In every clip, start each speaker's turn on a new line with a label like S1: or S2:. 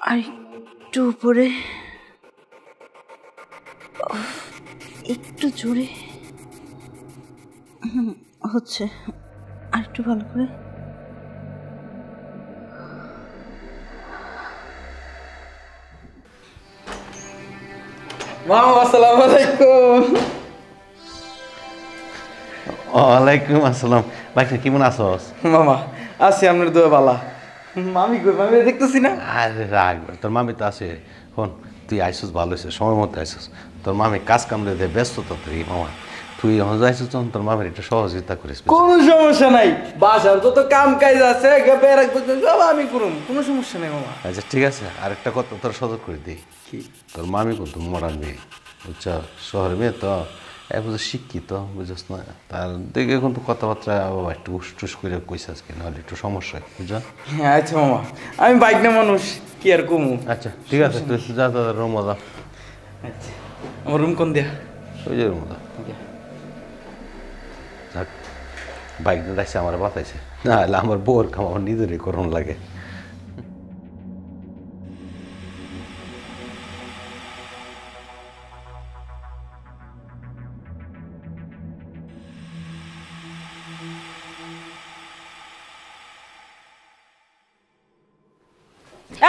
S1: আর একটু উপরে, একটু জোরে হচ্ছে, আর একটু ভালো করে।
S2: মামা আসসালামু আলাইকুম।
S3: ওয়ালাইকুম আসসালাম। ভাই কেমন আছোস?
S2: মামা আছি, আপনার দোয়া বালা। মামি কই? মামি দেখতেছি না।
S3: আরে রাখবে, তোর মামি তো আছে। শোন, তুই আইসুস ভালো হয়েছে, সময় মতো আইসুস। তোর মামি কাজ কামড়ে দেয়, ব্যস্ত তো তুই মামা। তুই যখন যাইছিস তখন তোর মামির একটু সহযোগিতা করিস।
S2: কোনো সমস্যা নাই, বাসার যত কাম কাজ আছে সব আমি করুম, কোনো সমস্যা নেই মামা।
S3: আচ্ছা ঠিক আছে, আরেকটা কথা তোর সদর করে দিই।
S2: কি?
S3: তোর মামি কিন্তু মরার মেয়ে, বুঝছ? শহরের মেয়ে তো, এক বুঝে শিক্ষিত, বুঝছ না? তার দেখে কিন্তু কথাবার্তা একটু উস করে কইসাস কি, নাহলে একটু সমস্যা হয়, বুঝছ?
S2: হ্যাঁ আচ্ছা মামা, আমি বাইক না মানুষ, কি আর কমু।
S3: আচ্ছা ঠিক আছে, তুই যা তোর রুম যা।
S2: আচ্ছা, আমার রুম কোন দেয়া?
S3: ওই যে রুম যা। যাক, বাইক দিয়ে দেখছে আমার বাতাইছে, না হলে আমার বউর কাম আমার নিজেরই করুন লাগে।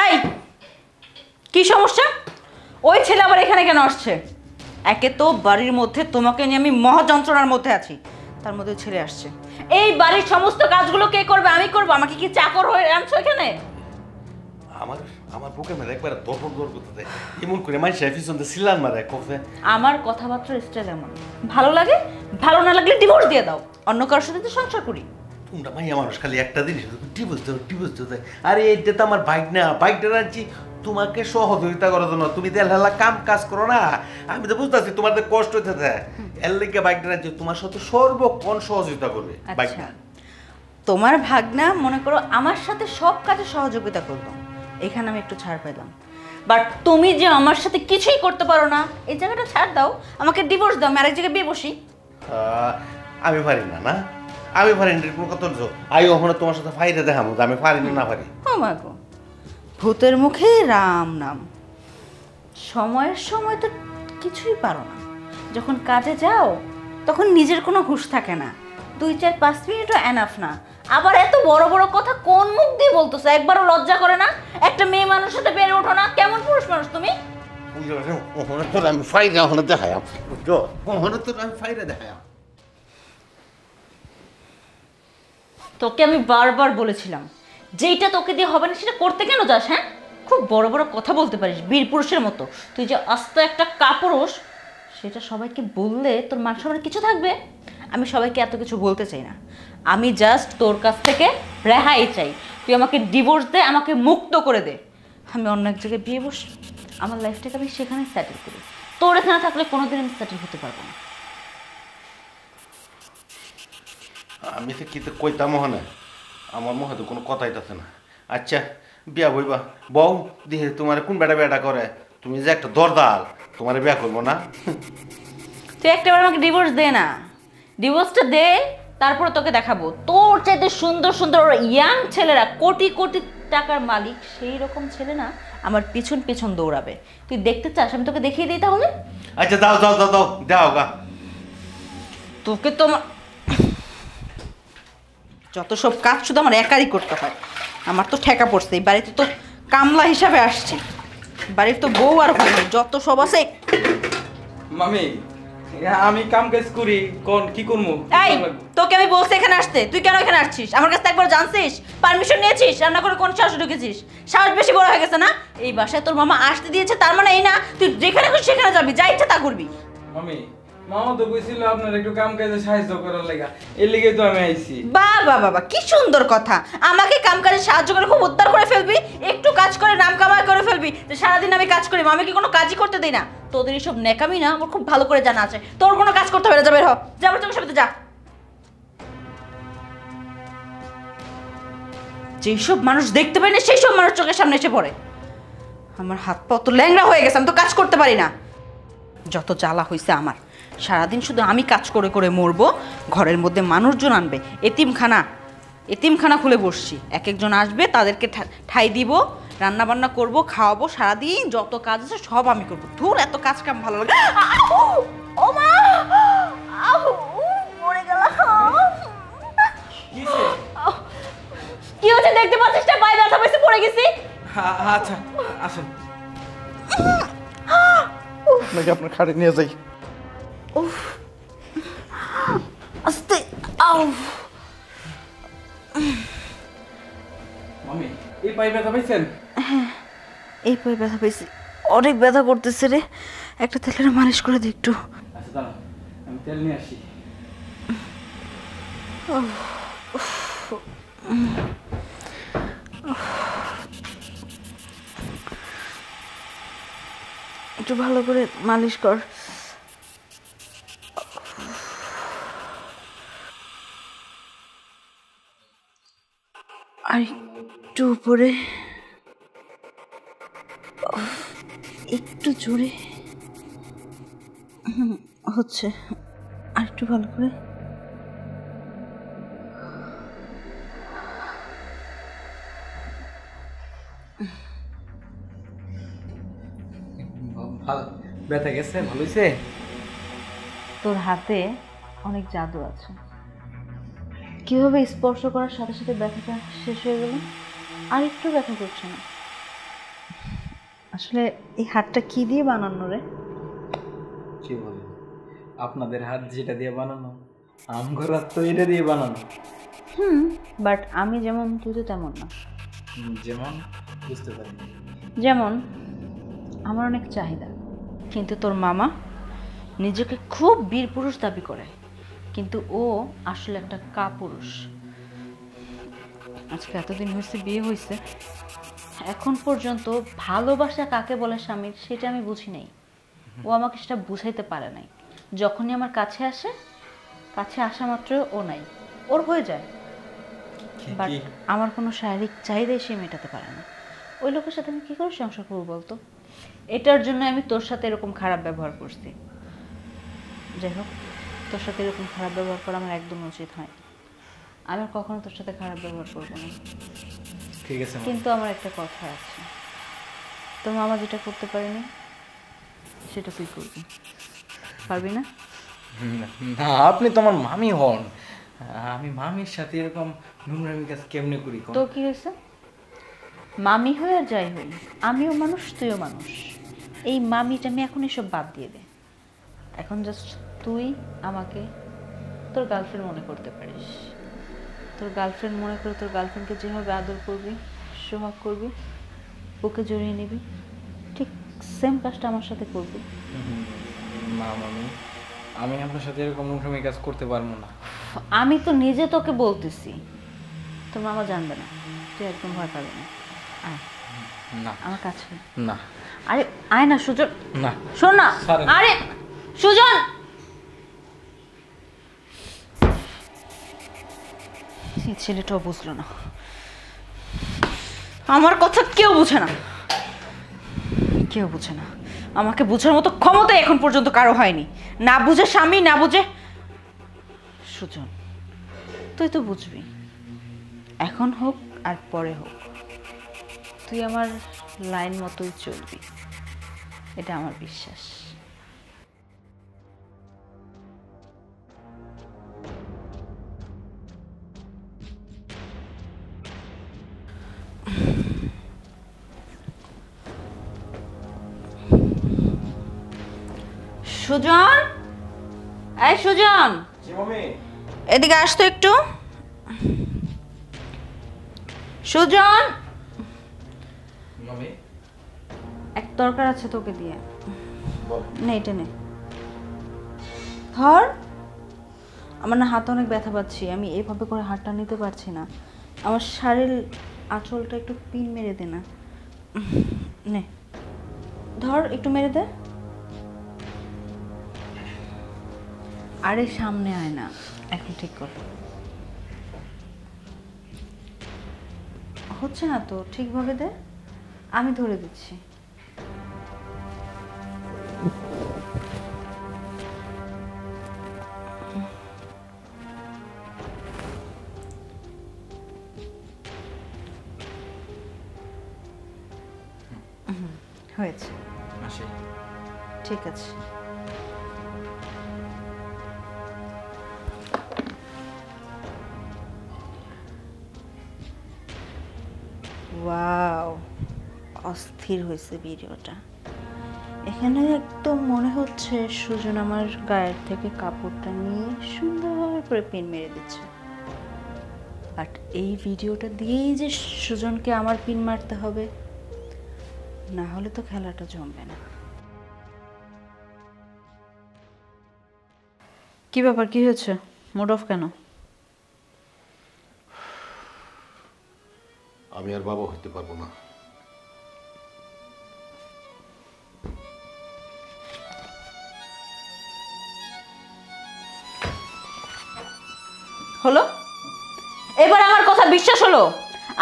S1: এই কি সমস্যা? ওই ছেলে আবার এখানে কেন আসছে? একে তো বাড়ির মধ্যে তোমাকে নিয়ে আমি মহা যন্ত্রণার মধ্যে আছি, তার মধ্যে ছেলে আসছে। এই বাড়ির সমস্ত কাজগুলো কে করবে? আমি করব? আমাকে কি চাকর হয়ে আনছো এখানে?
S3: আমার বুকে মেরে একবার দর করতে এমন করে মানুষ পিছনে সিলান মারে কফে।
S1: আমার কথাবার্তার স্টাইল এমন, ভালো লাগে, ভালো না লাগলে ডিভোর্স দিয়ে দাও, অন্য কারোর সাথে তো সংসার করি।
S3: তোমরা মাইয়া মানুষ খালি একটা জিনিস ডিভোর্স দাও। আরে এটা তো আমার বাইক না, বাইকটা আনছি তোমাকে সহযোগিতা করার জন্য। তুমি তো এলা কাম কাজ করো না, আমি তো বুঝতেছি তোমার তো কষ্ট হইতেছে। এর লেগে বাইকটা আনছি, তোমার সাথে সর্বক্ষণ সহযোগিতা করবে বাইকটা।
S1: তোমার ভাগনা মনে করো আমার সাথে সব কাজে সহযোগিতা করতো, এখানে আমি একটু ছাড় পেলাম। বাট তুমি যে আমার সাথে কিছুই করতে পারো না, এই জায়গাটা ছাড় দাও, আমাকে ডিভোর্স দাও, আমি আরেক জায়গায় বিয়ে বসি।
S3: আমি পারি না, না আমি পারি না, কোনো কথা বলছো? আমি ওখানে তোমার সাথে ফাইদা দেখাবো আমি পারি না পারি।
S1: ও মা গো, ভূতের মুখে রাম নাম। সময়ের সময় তো কিছুই পারো না, যখন কাজে যাও তখন নিজের কোনো হুঁশ থাকে না, 2-4-5 মিনিটও এনাফ না। আবার এত বড় বড় কথা কোন মুখ দিয়ে বলতেছো? একবারও লজ্জা করে না? একটা মেয়ে মানুষের সাথে বেড়ে ওঠো না? কেমন পুরুষ মানুষ তুমি?
S3: ওখানে তোর আমি ফাইদা ওখানে দেখাই, বুঝছো? ওখানে তোর আমি ফাইদা দেখাই।
S1: তোকে আমি বারবার বলেছিলাম যেইটা তোকে দিয়ে হবে না সেটা করতে কেন যাস? হ্যাঁ, খুব বড় বড় কথা বলতে পারিস বীর পুরুষের মতো। তুই যে আস্ত একটা কাপুরুষ, সেটা সবাইকে বললে তোর মান সম্মান কিছু থাকবে? আমি সবাইকে এত কিছু বলতে চাই না, আমি জাস্ট তোর কাছ থেকে রেহাই চাই। তুই আমাকে ডিভোর্স দে, আমাকে মুক্ত করে দে, আমি অন্য এক জায়গায় বিয়ে বসি, আমার লাইফটাকে আমি সেখানে সেটেল করি। তোর এখানে থাকলে কোনোদিন আমি সেটেল হতে পারবো না।
S3: আমি তো কি তো কইতাম ওখানে, আমার মুখে তো কোনো কথাই আছে না। আচ্ছা বিয়া বইবা বউ দিয়ে তোমার কোন বেটা করে? তুমি যে একটা দরদাল, তোমার বিয়া করবো না?
S1: তুই একটাবার আমাকে ডিভোর্স দে না, ডিভোর্সটা দে, তারপরে তোকে দেখাবো তোর চাইতে সুন্দর সুন্দর ইয়াং ছেলেরা, কোটি কোটি টাকার মালিক, সেই রকম ছেলে না আমার পিছন পিছন দৌড়াবে। তুই দেখতে চাস? আমি তোকে দেখিয়ে দিই তাহলে।
S3: আচ্ছা দাও দাও দাও দাও দাও গা।
S1: তোকে তো যত সব কাজ শুধু আমার একারই করতে হয়, আমার তো ঠেকা পড়ছে। এই বাড়িতে তো কামলা হিসাবে আসছি, বাড়ির তো বউ আর হয় না, যত সব আছে।
S2: মামি আমি কাম কাজ করি, কোন কি করবো?
S1: এই তোকে আমি বলছি এখানে আসতে, তুই কেন এখানে আসছিস? আমার কাছে একবার জানছিস? পারমিশন নিয়েছিস? রান্না করে কোন সাহসে ঢুকেছিস? সাহস বেশি বড় হয়ে গেছে না? এই বাসায় তোর মামা আসতে দিয়েছে, তার মানে এই না তুই যেখানে খুশি সেখানে যাবি, যা ইচ্ছা তা করবি।
S2: মামি মামা তো কইছিল আপনার একটু কাম কাজে সাহায্য করার লাগা, এর লিগে তো আমি আইছি।
S1: বাবা বাবা কি সুন্দর কথা, আমাকে কাম কাজে সাহায্য করে খুব উদ্ধার করে ফেলবি, একটু কাজ করে নাম কামাই করে ফেলবি যে সারাদিন আমি কাজ করি, আমি কি কোনো কাজই করতে দেই না? তোদের এইসব নেকামি না আমার খুব ভালো করে জানা আছে, তোর কোনো কাজ করতে হবে না, যাবে হ, যাবার চোখের সামনে যা। যেসব মানুষ দেখতে পাই না সেই সব মানুষ চোখের সামনে এসে পড়ে। আমার হাত পা তো ল্যাংড়া হয়ে গেছে, আমি তো কাজ করতে পারি না। যত জ্বালা হয়েছে আমার, সারাদিন শুধু আমি কাজ করে করে মরবো, ঘরের মধ্যে মানুষজন আনবে, এতিমখানা খুলে বসছি, এক একজন আসবে তাদেরকে ঠাই দিব, রান্না বান্না করবো, খাওয়াবো, সারাদিন যত কাজ আছে সব আমি করবো। ধুর, এত কাজ কাম ভালো লাগে। ও মা, মরে গেলাম। কি হচ্ছে দেখতে পাচ্ছিস না? পায়ে ব্যথা পেয়েছে, পড়ে গেছি।
S2: আচ্ছা আসেন, আপনাকে আপনার খাটে নিয়ে যাই।
S1: উফ, আস্তে। আউ,
S2: মামি এই পায়ে ব্যথা পাইছেন?
S1: এই পায়ে ব্যথা পেয়েছি, অনেক ব্যথা করতেছে রে। একটা তেলের মালিশ করে দে একটু।
S2: আচ্ছা দাঁড়ান, আমি তেল নিয়ে আসি।
S1: একটু ভালো করে মালিশ কর। আর একটু উপরে, একটু জোরে হচ্ছে, আর একটু ভালো করে।
S2: ভালো ব্যথা গেছে? ভালো হয়েছে?
S1: তোর হাতে অনেক জাদু আছে। কিভাবে স্পর্শ করার সাথে সাথে ব্যথাটা শেষ হয়ে গেল, আর একটু ব্যথা করছে না। আসলে এই হাতটা কি দিয়ে বানানো রে?
S2: কি বলেন, আপনাদের হাত যেটা দিয়ে বানানো, আমগর হাত তো এটা দিয়ে বানানো।
S1: বাট আমি যেমন, তুই তো তেমন না।
S2: যেমন? বুঝতে পারি।
S1: যেমন আমার অনেক চাহিদা, কিন্তু তোর মামা নিজেকে খুব বীর পুরুষ দাবি করে, কিন্তু ও আসলে একটা কাপুরুষ। আজকে এতদিন হয়েছে বিয়ে হয়েছে, এখন পর্যন্ত ভালোবাসা কাকে বলে স্বামীর সেটা আমি বুঝি নাই। ও আমাকে সেটা বুঝাইতে পারে নাই। যখনই আমার কাছে আসে, কাছে আসা মাত্রই ও নাই, ওর হয়ে যায়। বাট আমার কোনো শারীরিক চাহিদাই সে মেটাতে পারে না। ওই লোকের সাথে আমি কী করে সংসার করবো বলতো? এটার জন্য আমি তোর সাথে এরকম খারাপ ব্যবহার করছি। যাই হোক, তোর সাথে এরকম খারাপ ব্যবহার করা আমার একদম উচিত হয়। আমি কখনো তোর সাথে খারাপ ব্যবহার করবো না।
S2: ঠিক আছে,
S1: কিন্তু আমার একটা কথা আছে, তোর মামা যেটা করতে পারেনি সেটা তুই করবি, পারবি না?
S2: না আপনি তো আমার মামি হন, আমি মামির সাথে এরকম নোংরামি কাজ কেমনে করি?
S1: তো কি হয়েছে? মামি হয়ে আর যাই হই, আমিও মানুষ, তুইও মানুষ। এই মামিটা আমি এখন এসব বাদ দিয়ে দে। এখন জাস্ট তুই আমাকে তোর গার্লফ্রেন্ড মনে করতে পারিস। তোর গার্লফ্রেন্ড মনে করে তোর গার্লফ্রেন্ডকে যেভাবে আদর করবি, সোহাগ করবি, ওকে জড়িয়ে নিবি, ঠিক সেম কাজটা আমার সাথে করবি।
S2: না মামি, আমি আপনার সাথে এরকম নোংরামি কাজ করতে পারবো না।
S1: আমি তো নিজে তোকে বলতেছি, তোর মামা জানবে না, তুই একদম ভয় পাবি না। আয়
S2: না
S1: আমার কাছে।
S2: না,
S1: আরে আয় না সুজন,
S2: না
S1: শোন না।
S2: ছাড়েন।
S1: আরে সুজন, এই ছেলেটাও বুঝলো না, আমার কথা কেউ বুঝে না, কেউ বুঝে না। আমাকে বোঝার মতো ক্ষমতা এখন পর্যন্ত কারো হয়নি। না বুঝে স্বামী, না বুঝে সুজন। তুই তো বুঝবি, এখন হোক আর পরে হোক, তুই আমার লাইন মতোই চলবি, এটা আমার বিশ্বাস। সুজন, এই সুজন, এদিকে আসতো একটু। সুজন, এক দরকার আছে তোকে দিয়ে। নে এটা নে, ধর। আমার না হাতে অনেক ব্যথা পাচ্ছি, আমি এইভাবে করে হাতটা নিতে পারছি না। আমার শাড়ির আঁচলটা একটু পিন মেরে দে না। নে ধর, একটু মেরে দে। আরে সামনে আয় না, এখন ঠিক কর। হচ্ছে না তো, ঠিকভাবে দে, আমি ধরে দিচ্ছি। হয়েছে,
S2: আসি।
S1: ঠিক আছে। ওয়াও, অস্থির হয়েছে ভিডিওটা। এখানে একদম মনে হচ্ছে সুজন আমার গায়ের থেকে কাপড়টা নিয়ে সুন্দর করে পিন মেরে দিচ্ছে। বাট এই ভিডিওটা দিয়েই যে সুজনকে আমার পিন মারতে হবে, না হলে তো খেলাটা জমবে না। কি ব্যাপার, কি হয়েছে? মুড অফ কেন?
S3: আমি আর বাবা হইতে পারবো না।
S1: হলো? এবার আমার কথা বিশ্বাস হলো?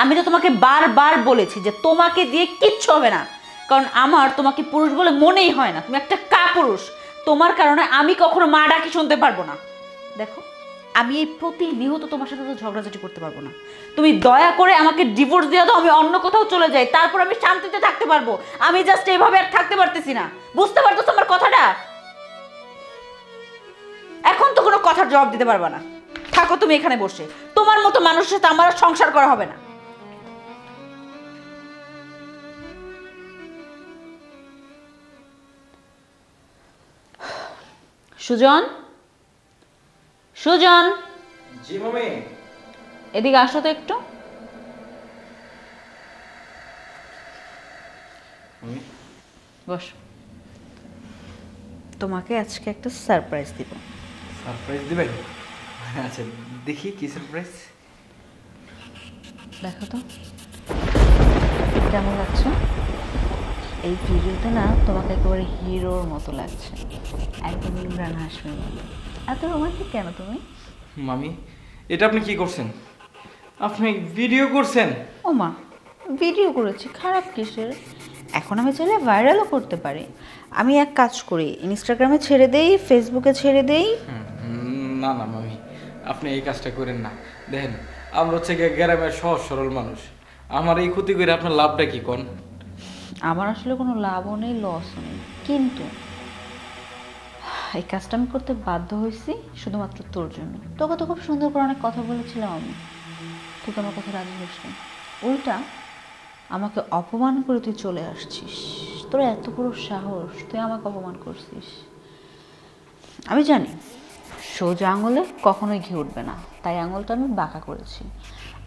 S1: আমি তো তোমাকে বারবার বলেছি যে তোমাকে দিয়ে কিচ্ছু হবে না, কারণ আমার তোমাকে পুরুষ বলে মনেই হয় না। তুমি একটা কাপুরুষ। তোমার কারণে আমি কখনো মা ডাকি শুনতে পারবো না। দেখো, আমি এই প্রতিনিয়ত তোমার সাথে তো ঝগড়াঝাটি করতে পারবো না। তুমি দয়া করে আমাকে ডিভোর্স দিয়ে দাও, আমি অন্য কোথাও চলে যাই, তারপর আমি শান্তিতে থাকতে পারবো। আমি জাস্ট এইভাবে আর থাকতে পারতেছি না। বুঝতে পারতেছো আমার কথাটা? এখন তো কোনো কথার জবাব দিতে পারবা না। থাকো তুমি এখানে বসে। তোমার মতো মানুষের সাথে আমার আর সংসার করা হবে না। সুজন, সুজন,
S2: জি মামি।
S1: এদিকে আসো তো একটু।
S2: মামি,
S1: বস। তোমাকে আজকে একটা সারপ্রাইজ দিব।
S2: সারপ্রাইজ দিবেন? আচ্ছা, দেখি কি সারপ্রাইজ।
S1: দেখো তো কেমন লাগছে। এই ভিডিওতে না তোমাকে একেবারে হিরোর মতো লাগছে, একদম ইমরান হাশমির মতো। এত রোমান্টিক কেন তুমি?
S2: মামি, এটা আপনি কি করছেন? আপনি ভিডিও করছেন?
S1: ও মা, ভিডিও করেছি, খারাপ কিসের? এখন আমি চাইলে ভাইরালও করতে পারি। আমি এক কাজ করি, ইনস্টাগ্রামে ছেড়ে দেই, ফেসবুকে ছেড়ে দেই।
S2: না না মামি, আপনি এই কাজটা করেন না। দেখেন, আমরা হচ্ছে গিয়ে গ্রামের সহজ সরল মানুষ। আমার এই ক্ষতি করে আপনার লাভটা কি কোন?
S1: আমার আসলে কোনো লাভও নেই, লসও নেই, কিন্তু এই কাজটা আমি করতে বাধ্য হয়েছি শুধুমাত্র তোর জন্য। তোকে তো খুব সুন্দর করে অনেক কথা বলেছিলাম আমি, তুই তো আমার কথা রাজি হইস নি। উল্টা আমাকে অপমান করে তুই চলে আসছিস। তোর এত বড় সাহস, তুই আমাকে অপমান করছিস। আমি জানি সোজা আঙুলে কখনোই ঘি উঠবে না, তাই আঙুলটা আমি বাঁকা করেছি।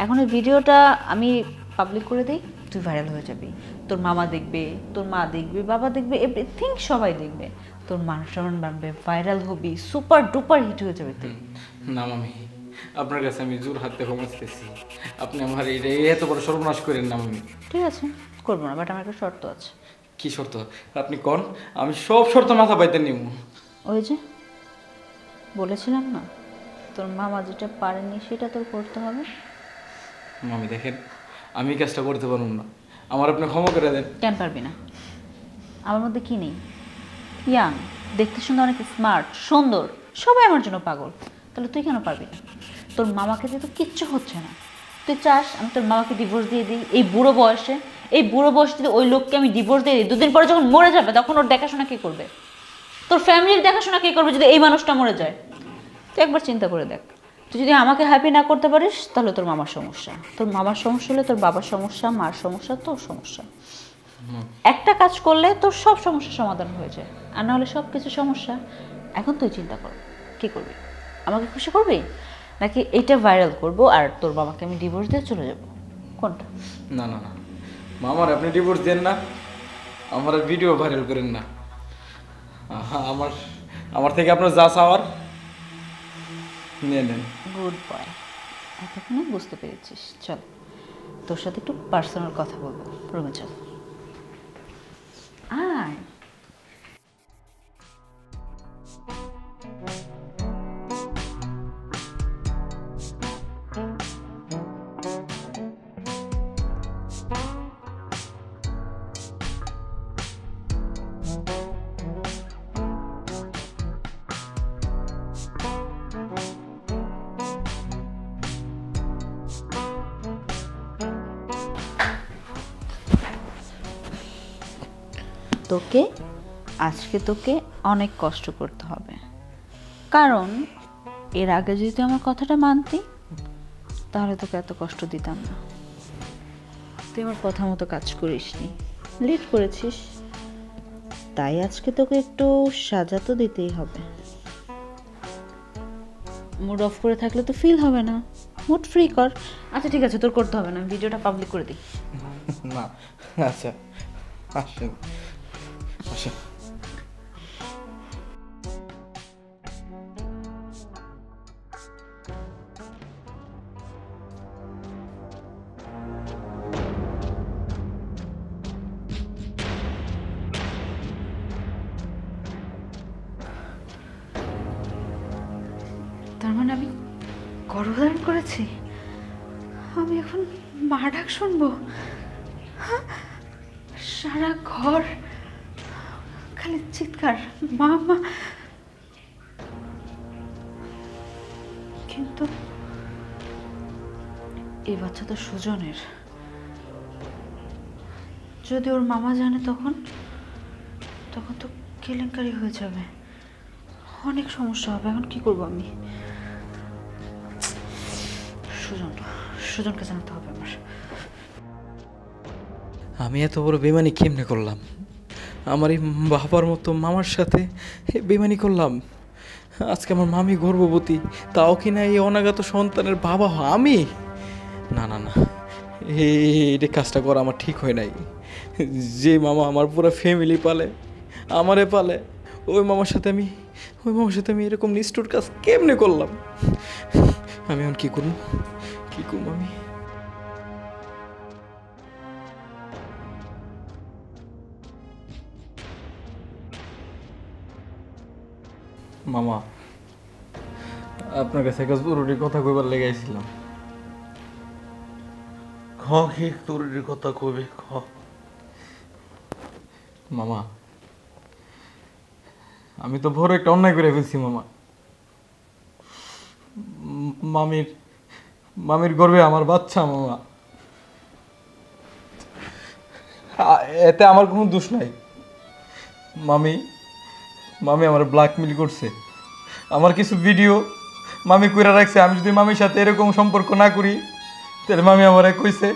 S1: এখন এই ভিডিওটা আমি পাবলিক করে দিই, তুই ভাইরাল হয়ে যাবি। তোর মামা দেখবে, তোর মা দেখবে, বাবা দেখবে, এভরিথিং সবাই দেখবে। তোর মান সম্মান বাড়বে, ভাইরাল হবি, সুপার ডুপার হিট হয়ে যাবে তুই।
S2: না মামি, আপনার কাছে আমি জোর হাতে ক্ষমাচ্ছি। আপনি আমার এত বড় সর্বনাশ করেন না মামি।
S1: ঠিক আছে, করবো না, বাট আমার একটা শর্ত আছে।
S2: কি শর্ত? আপনি কোন? আমি সব শর্ত মাথা পাইতে নিব।
S1: ওই যে বলেছিলাম না, তোর মামা যেটা পারেনি সেটা তোর করতে হবে।
S2: মামি দেখেন, আমি এই কাজটা করতে পারুন না, আমার আপনি ক্ষমা করে দেন।
S1: কেন পারবি না? আমার মধ্যে কি নেই? ইয়াং, দেখতে সুন্দর, অনেক স্মার্ট, সুন্দর, সবাই আমার জন্য পাগল। তাহলে তুই কেন পারবি না? তোর মামাকে দিয়ে তো কিচ্ছু হচ্ছে না। তুই চাস আমি তোর মামাকে ডিভোর্স দিয়ে দিই এই বুড়ো বয়সে? এই বুড়ো বয়সে যদি ওই লোককে আমি ডিভোর্স দিয়ে দিই, দুদিন পরে যখন মরে যাবে তখন ওর দেখাশোনা কে করবে? তোর ফ্যামিলির দেখাশোনা কে করবে যদি এই মানুষটা মরে যায়? তুই একবার চিন্তা করে দেখ। তুই যদি আমাকে হ্যাপি না করতে পারিস তাহলে তোর মামার সমস্যা, তোর মামার সমস্যা হলে তোর বাবার সমস্যা, মার সমস্যা, তোর সমস্যা। একটা কাজ করলে তোর সব সমস্যার সমাধান হয়ে যায়, আর না হলে সব কিছু সমস্যা। এখন তুই চিন্তা কর, কি করবি? আমাকে খুশি করবি, নাকি এটা ভাইরাল করব আর তোর বাবাকে আমি ডিভোর্স দিয়ে চলে যাব? কোনটা?
S2: না না না মামার আপনি ডিভোর্স দেন না, আমার ভিডিও ভাইরাল করেন না। আমার আমার থেকে আপনার যা চাওয়ার নিয়ে নেন।
S1: গুড বয়, এতক্ষণে বুঝতে পেরেছিস। চল, তোর সাথে একটু পার্সোনাল কথা বলবো, রুমে চল। আয়। আজকে তোকে অনেক কষ্ট করতে হবে, কারণ এর আগে যদি তুই আমার কথাটা মানতি তাহলে তোকে এত কষ্ট দিতাম না। তুই আমার কথা মতো কাজ করিসনি, লেট করেছিস, তাই আজকে তোকে একটু সাজা তো দিতেই হবে। মুড অফ করে থাকলে তো ফিল হবে না, মুড ফ্রি কর। আচ্ছা ঠিক আছে, তোর করতে হবে না, ভিডিওটা পাবলিক করে দিই।
S2: না আচ্ছা আসেন আসেন।
S1: তার মানে আমি গর্ভধারণ করেছি, আমি এখন মা ডাক শুনবো? হ্যাঁ? সারা ঘর খালি চিৎকার, মা মা। কিন্তু এই বাচ্চা তো সুজনের, যদি ওর মামা জানে তখন তখন তো কেলেঙ্কারি হয়ে যাবে, অনেক সমস্যা হবে। এখন কি করবো আমি? সুজনকে জানাতে হবে আমার।
S2: আমি এত বড় বেমানি কেমনে করলাম? আমার এই বাবার মতো মামার সাথে বেমানি করলাম। আজকে আমার মামি গর্ভবতী, তাও কিনা এই অনাগত সন্তানের বাবা আমি? না না না, এই কাজটা করা আমার ঠিক হয় নাই। যে মামা আমার পুরো ফ্যামিলি পালে, আমারে পালে, ওই মামার সাথে আমি এরকম নিষ্ঠুর কাজ কেমনে করলাম? আমি এখন কি করবো আমি? মামা, আপনার কাছে একটা জরুরি কথা কইবার লেগে আইছিলাম।
S3: কি তোর কথা কবে
S2: মামা, আমি তো বড় একটা অন্যায় করে ফেলছি মামা। মামির গর্ভে আমার বাচ্চা মামা। এতে আমার কোনো দোষ নাই। মামি আমার ব্ল্যাকমেল করছে। আমার কিছু ভিডিও মামি কইরা রাখছে, আমি যদি মামির সাথে এরকম সম্পর্ক না করি তাহলে মামি আমারে কইছে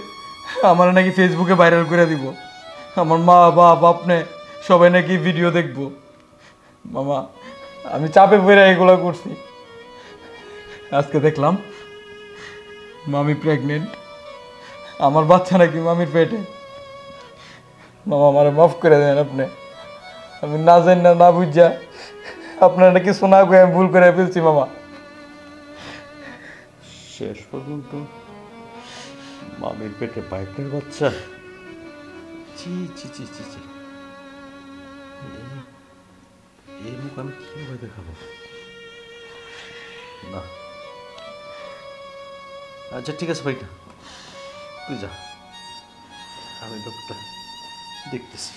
S2: আমার নাকি ফেসবুকে ভাইরাল করে দিব। আমার মা বাপ আপনি সবাই নাকি ভিডিও দেখবো। মামা, আমি চাপে পড়ে এগুলো করছি। আজকে দেখলাম মামি প্রেগনেন্ট, আমার বাচ্চা নাকি মামির পেটে। মামা, আমারে মাফ করে দেন আপনি। আমি না জানি না বুঝা আপনার নাকি শোনা করে আমি ভুল করে ফেলছি মামা।
S3: শেষ পর্যন্ত মামির পেটে পাইপের বাচ্চা? চি চি চি চি চি, এই মুখ আমি কিভাবে দেখাবো? না, আচ্ছা ঠিক আছে ভাইটা, তুই যা, আমি ব্যাপারটা দেখতেছি।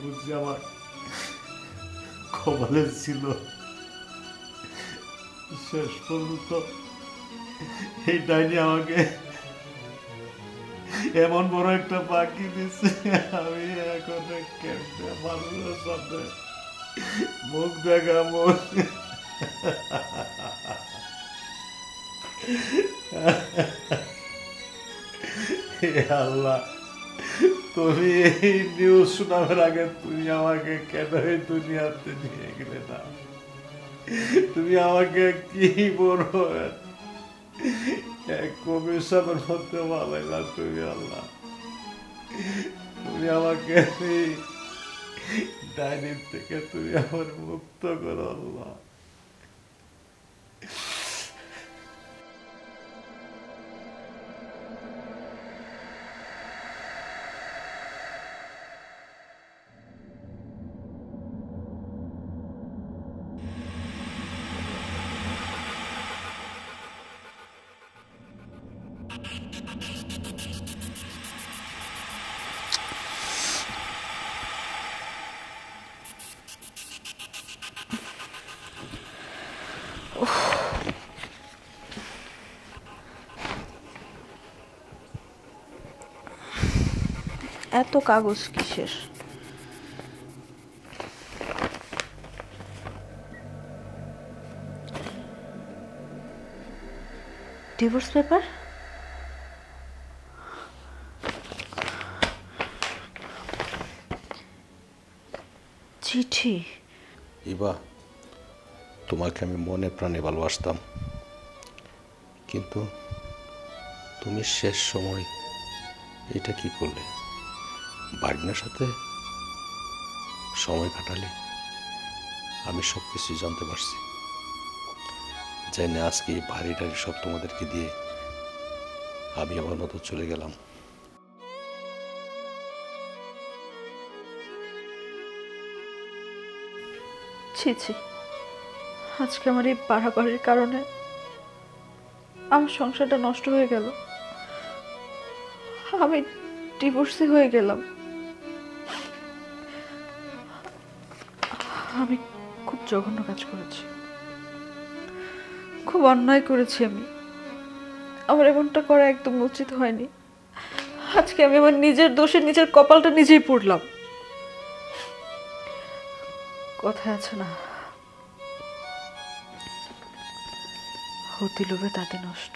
S3: বুঝছি আমার কপালে ছিল, শেষ পর্যন্ত এই ডাইনি আমাকে এমন বড় একটা পাখি দিচ্ছে। আমি এখন কেমনে মানুষের সাথে মুখ দেখাবো? আল্লাহ, তুমি এই নিউজ শোনাবার আগে তুমি আমাকে কেন এই দুনিয়াতে নিয়ে গেলে না? তুমি আমাকে কি বলো এক কমিশনের মধ্যে বানাইলা তুমি। আল্লাহ, তুমি আমাকে এই ডাইনির থেকে তুমি আমার মুক্ত করো আল্লাহ।
S1: এত কাগজ কিসের? Divorce paper? চিঠি?
S3: ইবা, তোমাকে আমি মনে প্রাণে ভালোবাসতাম, কিন্তু তুমি শেষ সময় এটা কি করলে? ভাগ্নের সাথে সময় কাটালে। আমি সব কিছু জানতে পারছি, জানি আজকে এই বাড়ি টাড়ি সব তোমাদেরকে দিয়ে আমি আমার মতো চলে গেলাম।
S1: ছি ছি, আজকে আমার এই বাড়াবাড়ির কারণে আমার সংসারটা নষ্ট হয়ে গেল। আমি ডিভোর্সি হয়ে গেলাম। আমি খুব জঘন্য কাজ করেছি, খুব অন্যায় করেছি আমি। আমার এমনটা করা একদম উচিত হয়নি। আজকে আমি আমার নিজের দোষে নিজের কপালটা নিজেই পুড়লাম। কথায় আছে না, হতি লোভে তাতে নষ্ট।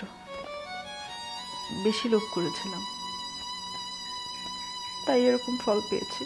S1: বেশি লোভ করেছিলাম, তাই এরকম ফল পেয়েছি।